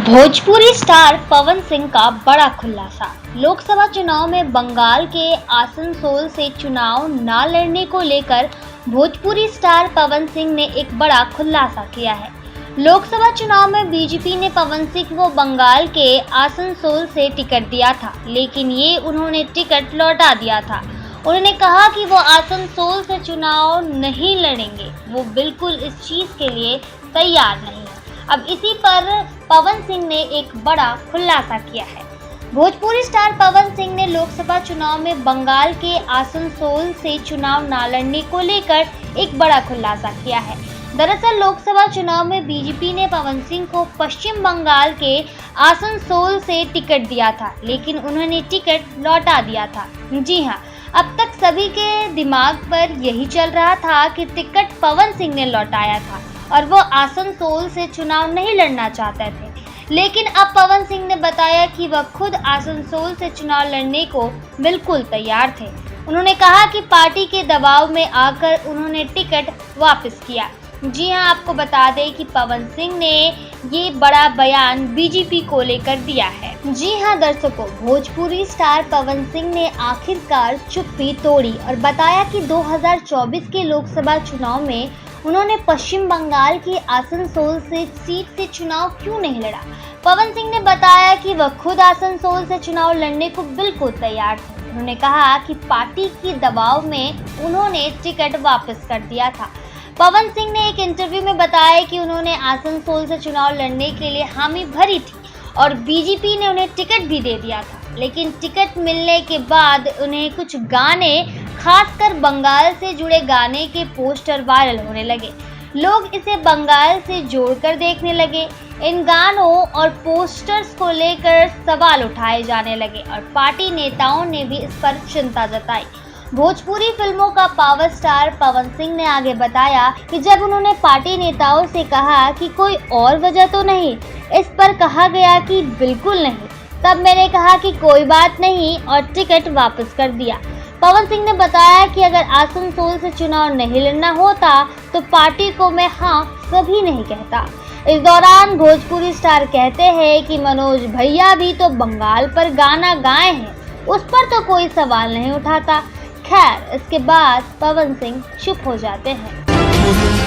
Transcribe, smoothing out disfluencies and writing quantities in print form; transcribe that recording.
Bhojpuri star Pawan Singh का बड़ा खुलासा। लोकसभा चुनाव में बंगाल के आसनसोल से चुनाव न लड़ने को लेकर भोजपुरी स्टार पवन सिंह ने एक बड़ा खुलासा किया है। लोकसभा चुनाव में बीजेपी ने पवन सिंह को बंगाल के आसनसोल से टिकट दिया था, लेकिन ये उन्होंने टिकट लौटा दिया था। उन्होंने कहा कि वो आसनसोल से चुनाव नहीं लड़ेंगे, वो बिल्कुल इस चीज के लिए तैयार नहीं है। अब इसी पर पवन सिंह ने एक बड़ा खुलासा किया है। भोजपुरी स्टार पवन सिंह ने लोकसभा चुनाव में बंगाल के आसनसोल से चुनाव न लड़ने को लेकर एक बड़ा खुलासा किया है। दरअसल लोकसभा चुनाव में बीजेपी ने पवन सिंह को पश्चिम बंगाल के आसनसोल से टिकट दिया था, लेकिन उन्होंने टिकट लौटा दिया था। जी हाँ, अब तक सभी के दिमाग पर यही चल रहा था कि टिकट पवन सिंह ने लौटाया था और वो आसनसोल से चुनाव नहीं लड़ना चाहते थे, लेकिन अब पवन सिंह ने बताया कि वह खुद आसनसोल से चुनाव लड़ने को बिल्कुल तैयार थे। उन्होंने कहा कि पार्टी के दबाव में आकर उन्होंने टिकट वापस किया। जी हां, आपको बता दें कि पवन सिंह ने ये बड़ा बयान बीजेपी को लेकर दिया है। जी हां दर्शकों, भोजपुरी स्टार पवन सिंह ने आखिरकार चुप्पी तोड़ी और बताया कि 2024 के लोकसभा चुनाव में उन्होंने पश्चिम बंगाल की आसनसोल से सीट से चुनाव क्यों नहीं लड़ा। पवन सिंह ने बताया कि वह खुद आसनसोल से चुनाव लड़ने को बिल्कुल तैयार थे। उन्होंने कहा कि पार्टी के दबाव में उन्होंने टिकट वापस कर दिया था। पवन सिंह ने एक इंटरव्यू में बताया कि उन्होंने आसनसोल से चुनाव लड़ने के लिए हामी भरी थी और बीजेपी ने उन्हें टिकट भी दे दिया था, लेकिन टिकट मिलने के बाद उन्हें कुछ गाने, खासकर बंगाल से जुड़े गाने के पोस्टर वायरल होने लगे। लोग इसे बंगाल से जोड़कर देखने लगे। इन गानों और पोस्टर्स को लेकर सवाल उठाए जाने लगे और पार्टी नेताओं ने भी इस पर चिंता जताई। भोजपुरी फिल्मों का पावर स्टार पवन सिंह ने आगे बताया कि जब उन्होंने पार्टी नेताओं से कहा कि कोई और वजह तो नहीं, इस पर कहा गया कि बिल्कुल नहीं, तब मैंने कहा कि कोई बात नहीं और टिकट वापस कर दिया। पवन सिंह ने बताया कि अगर आसनसोल से चुनाव नहीं लड़ना होता तो पार्टी को मैं हाँ कभी नहीं कहता। इस दौरान भोजपुरी स्टार कहते हैं कि मनोज भैया भी तो बंगाल पर गाना गाए हैं, उस पर तो कोई सवाल नहीं उठाता। खैर, इसके बाद पवन सिंह चुप हो जाते हैं।